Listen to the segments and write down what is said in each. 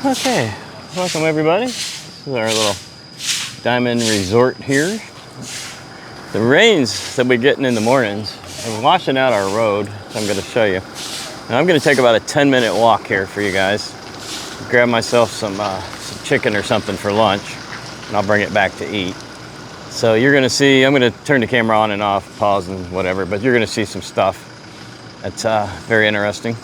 Okay, welcome everybody. This is our little diamond resort here. The rains that we're getting in the mornings are washing out our road, so I'm going to show you. And I'm going to take about a 10-minute walk here for you guys. Grab myself some chicken or something for lunch, and I'll bring it back to eat. So you're going to see, I'm going to turn the camera on and off, pause and whatever, but you're going to see some stuff that's very interesting.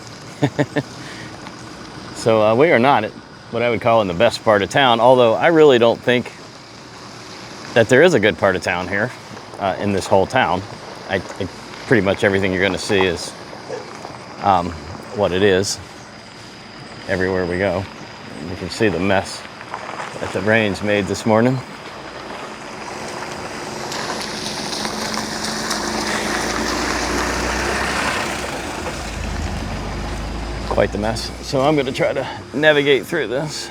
So we are not at what I would call in the best part of town, although I really don't think that there is a good part of town here in this whole town. I pretty much everything you're going to see is what it is everywhere we go. And you can see the mess that the rain's made this morning. Quite the mess. So I'm going to try to navigate through this.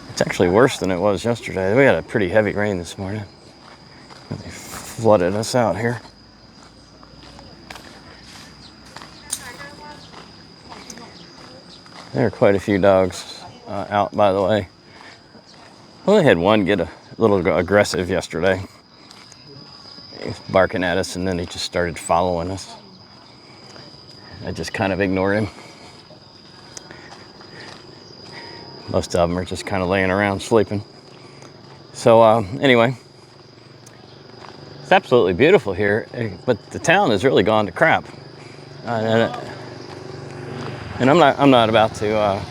It's actually worse than it was yesterday. We had a pretty heavy rain this morning. They flooded us out here. There are quite a few dogs out, by the way. We only had one get a little aggressive yesterday. He was barking at us and then he just started following us. I just kind of ignored him. Most of them are just kind of laying around sleeping. So anyway, it's absolutely beautiful here, but the town has really gone to crap. And I'm not about to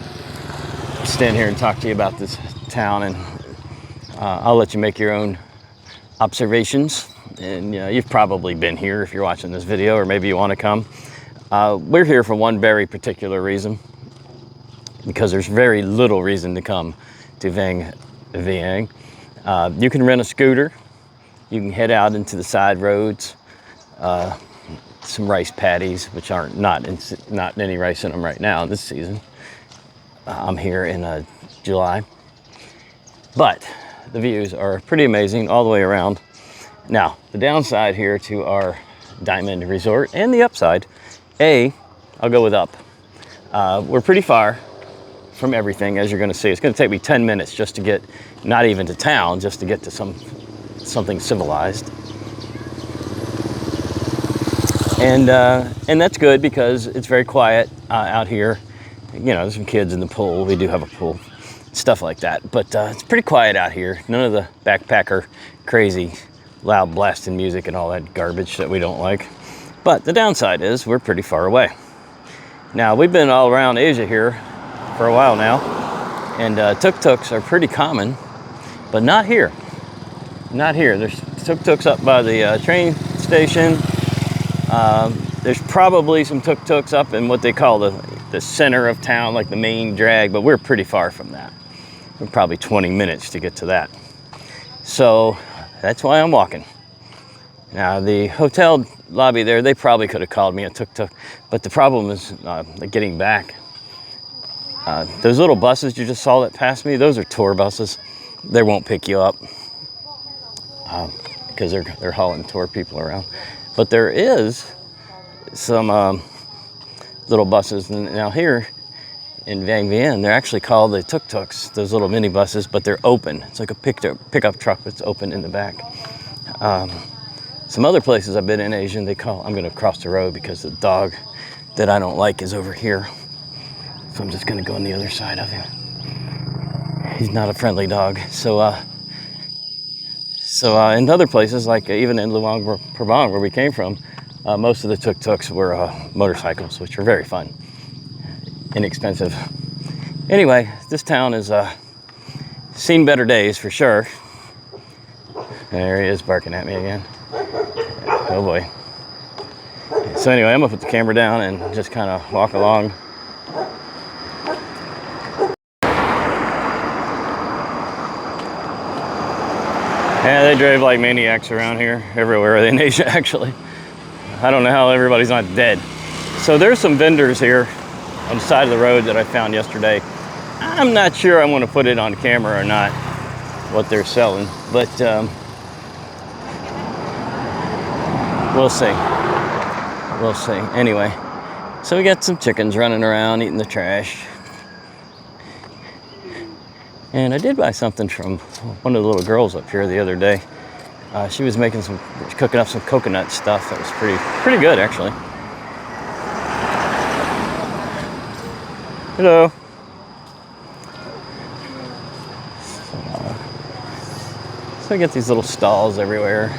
stand here and talk to you about this town, and I'll let you make your own observations. And you've probably been here if you're watching this video, or maybe you want to come. We're here for one very particular reason, because there's very little reason to come to Vang Vieng. You can rent a scooter. You can head out into the side roads. Some rice paddies, which aren't not any rice in them right now this season. I'm here in July, but the views are pretty amazing all the way around. Now, the downside here to our diamond resort, and the upside, I'll go with up. We're pretty far from everything, as you're going to see. It's going to take me 10 minutes just to get, not even to town, just to get to something civilized. And that's good because it's very quiet out here. There's some kids in the pool. We do have a pool, stuff like that. But it's pretty quiet out here. None of the backpacker crazy loud blasting music and all that garbage that we don't like. But the downside is we're pretty far away. Now, we've been all around Asia here for a while now, and tuk-tuks are pretty common, but not here. Not here. There's tuk-tuks up by the train station. There's probably some tuk-tuks up in what they call the center of town, like the main drag, but we're pretty far from that. We're probably 20 minutes to get to that. So that's why I'm walking. Now, the hotel lobby there, they probably could have called me a tuk-tuk, but the problem is getting back. Those little buses you just saw that passed me, those are tour buses. They won't pick you up because they're hauling tour people around. But there is some little buses. Now here in Vang Vieng, they're actually called the tuk-tuks, those little mini buses, but they're open. It's like a pickup truck that's open in the back. Some other places I've been in Asia, I'm going to cross the road because the dog that I don't like is over here. So I'm just going to go on the other side of him. He's not a friendly dog. So in other places, like even in Luang Prabang, where we came from, most of the tuk-tuks were motorcycles, which were very fun, inexpensive. Anyway, this town has seen better days for sure. There he is barking at me again. Oh boy. So anyway, I'm gonna put the camera down and just kind of walk along. Yeah, they drive like maniacs around here, everywhere in Asia actually. I don't know how everybody's not dead. So there's some vendors here on the side of the road that I found yesterday. I'm not sure I want to put it on camera or not, what they're selling, but we'll see. We'll see. Anyway, so we got some chickens running around eating the trash. And I did buy something from one of the little girls up here the other day. She was cooking up some coconut stuff. That was pretty good, actually. Hello. So I get these little stalls everywhere.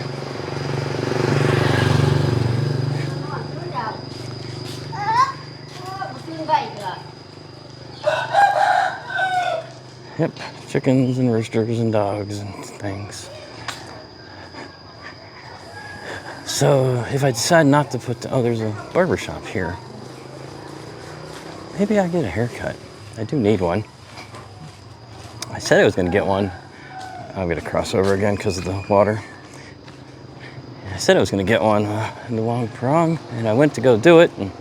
Yep, chickens and roosters and dogs and things. So if I decide not to there's a barber shop here. Maybe I get a haircut. I do need one. I said I was gonna get one. I'm gonna cross over again because of the water. I said I was gonna get one in the Luang Prabang, and I went to go do it, and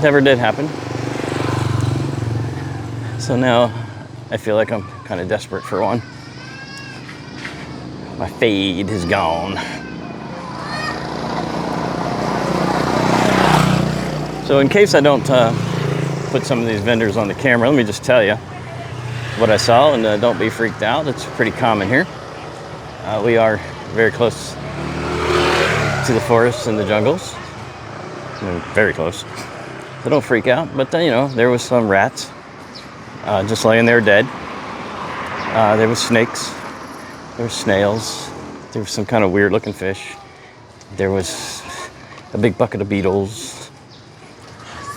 never did happen. So now I feel like I'm kind of desperate for one. My fade is gone. So in case I don't put some of these vendors on the camera, let me just tell you what I saw, and don't be freaked out. It's pretty common here. We are very close to the forests and the jungles. I mean, very close. So don't freak out. But there was some rats just laying there dead. There was snakes. There were snails. There was some kind of weird looking fish. There was a big bucket of beetles.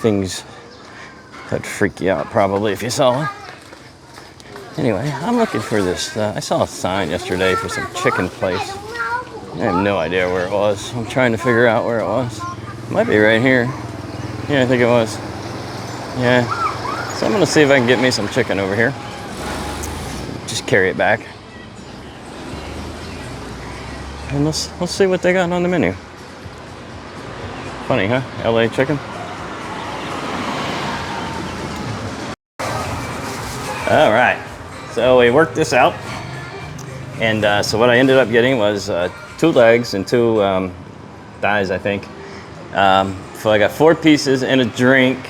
Things that'd freak you out probably if you saw them. Anyway, I'm looking for this. I saw a sign yesterday for some chicken place. I have no idea where it was. I'm trying to figure out where it was. It might be right here. Yeah, I think it was. Yeah. So I'm gonna see if I can get me some chicken over here. Just carry it back. And let's see what they got on the menu. Funny, huh? LA chicken. All right. So we worked this out. And so what I ended up getting was 2 legs and 2 thighs, I think. So I got 4 pieces and a drink,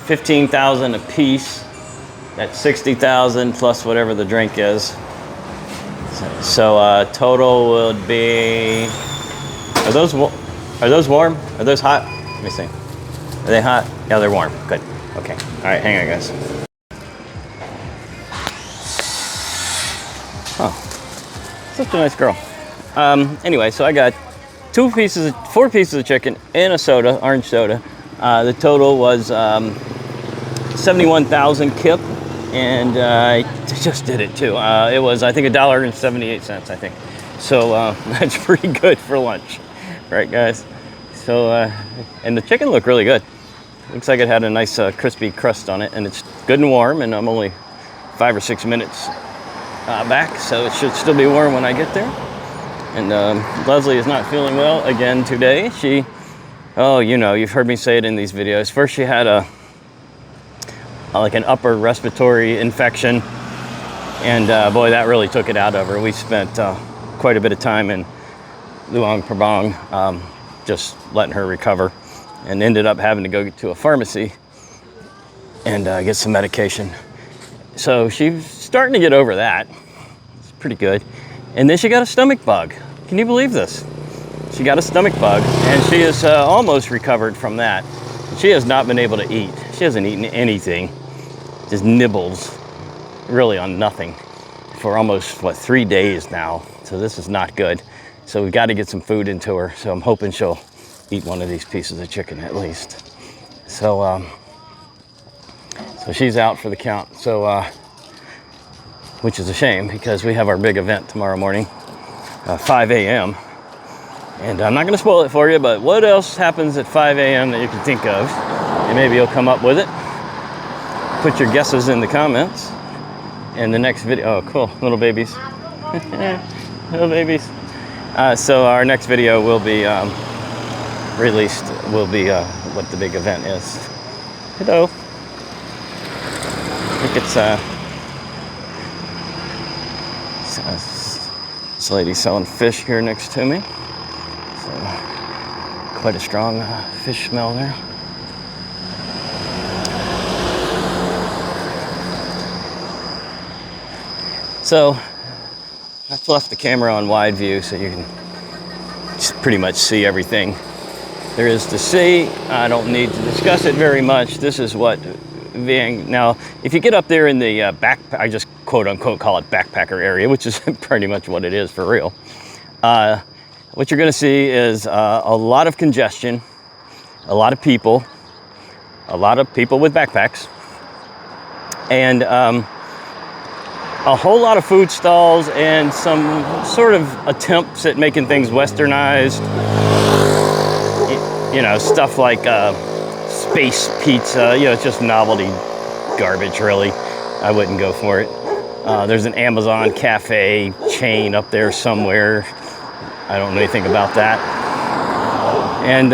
15,000 a piece. That's 60,000 plus whatever the drink is. So total would be. Are those warm? Are those hot? Let me see. Are they hot? Yeah, they're warm. Good. Okay. All right. Hang on, guys. Oh, such a nice girl. Anyway, so I got 4 pieces of chicken and a soda, orange soda. The total was 71,000 kip, and I just did it too. It was, I think, $1.78, I think. So that's pretty good for lunch, right, guys? So, and the chicken looked really good. Looks like it had a nice crispy crust on it, and it's good and warm, and I'm only 5 or 6 minutes back, so it should still be warm when I get there. And Leslie is not feeling well again today. You've heard me say it in these videos. First she had like an upper respiratory infection, and boy, that really took it out of her. We spent quite a bit of time in Luang Prabang just letting her recover, and ended up having to go to a pharmacy and get some medication. So she's starting to get over that. It's pretty good. And then she got a stomach bug. Can you believe this? She got a stomach bug, and she is almost recovered from that. She has not been able to eat. She hasn't eaten anything. Just nibbles, really on nothing, for almost, 3 days now. So this is not good. So we've got to get some food into her. So I'm hoping she'll eat one of these pieces of chicken at least. So, so she's out for the count. So, which is a shame because we have our big event tomorrow morning, 5 a.m. And I'm not going to spoil it for you, but what else happens at 5 a.m. that you can think of? And maybe you'll come up with it. Put your guesses in the comments. And the next video, oh, cool, little babies. Little babies. So our next video will be released, what the big event is. Hello. I think it's this lady selling fish here next to me. So quite a strong fish smell there. So I've left the camera on wide view so you can pretty much see everything there is to see. I don't need to discuss it very much. This is what Vieng. Now, if you get up there in the I just quote unquote call it backpacker area, which is pretty much what it is for real. What you're going to see is a lot of congestion, a lot of people with backpacks, and a whole lot of food stalls and some sort of attempts at making things westernized. You know, stuff like space pizza. You know, it's just novelty garbage, really. I wouldn't go for it. There's an Amazon cafe chain up there somewhere. I don't know anything about that. And,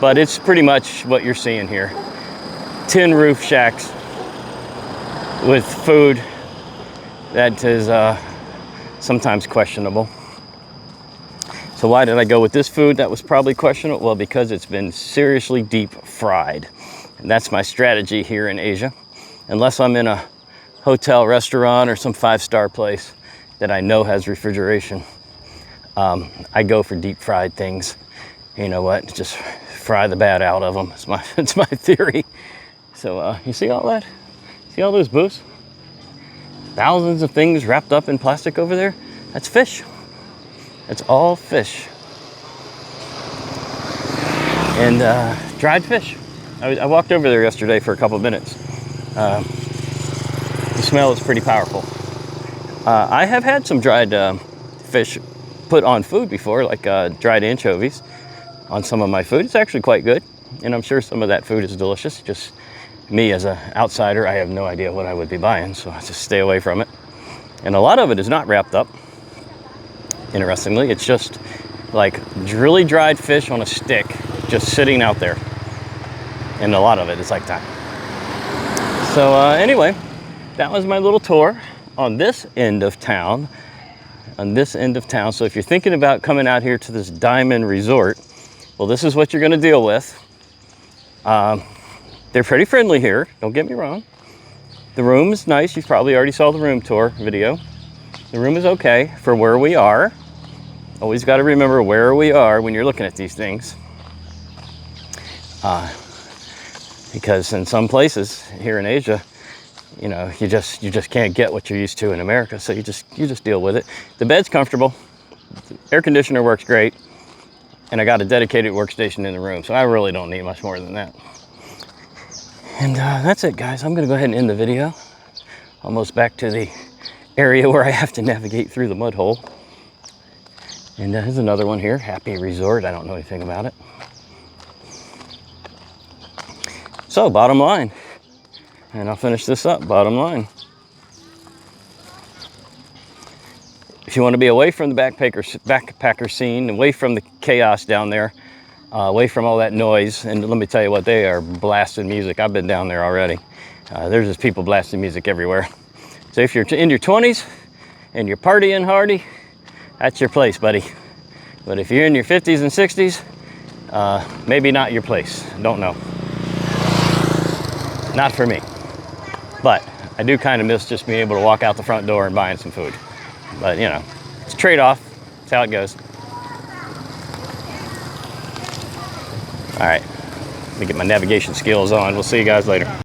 but it's pretty much what you're seeing here. Tin roof shacks with food that is sometimes questionable. So why did I go with this food that was probably questionable? Well, because it's been seriously deep fried. And that's my strategy here in Asia. Unless I'm in a hotel restaurant or some five-star place that I know has refrigeration, I go for deep fried things. You know what? Just fry the bad out of them. It's my theory. So you see all that? See all those booths? Thousands of things wrapped up in plastic over there? That's fish. It's all fish. And dried fish. I walked over there yesterday for a couple of minutes. The smell is pretty powerful. I have had some dried fish put on food before, like dried anchovies on some of my food. It's actually quite good. And I'm sure some of that food is delicious. Just me as an outsider, I have no idea what I would be buying, so I just stay away from it. And a lot of it is not wrapped up. Interestingly, it's just like really dried fish on a stick, just sitting out there. And a lot of it is like that. So anyway, that was my little tour on this end of town. So if you're thinking about coming out here to this diamond resort, well, this is what you're going to deal with. They're pretty friendly here, don't get me wrong. The room is nice. You probably already saw the room tour video. The room is okay for where we are. Always got to remember where we are when you're looking at these things. Because in some places here in Asia, you know, you just can't get what you're used to in America. So you just deal with it. The bed's comfortable. The air conditioner works great. And I got a dedicated workstation in the room. So I really don't need much more than that. And that's it, guys. I'm going to go ahead and end the video. Almost back to the area where I have to navigate through the mud hole. And here's another one here, Happy Resort. I don't know anything about it. So, bottom line, and I'll finish this up, bottom line. If you want to be away from the backpacker scene, away from the chaos down there, away from all that noise, and let me tell you what, they are blasting music. I've been down there already. There's just people blasting music everywhere. So if you're in your 20s and you're partying hardy, that's your place, buddy. But if you're in your 50s and 60s, maybe not your place. Don't know. Not for me. But I do kind of miss just being able to walk out the front door and buying some food. But, you know, it's a trade-off. That's how it goes. All right. Let me get my navigation skills on. We'll see you guys later.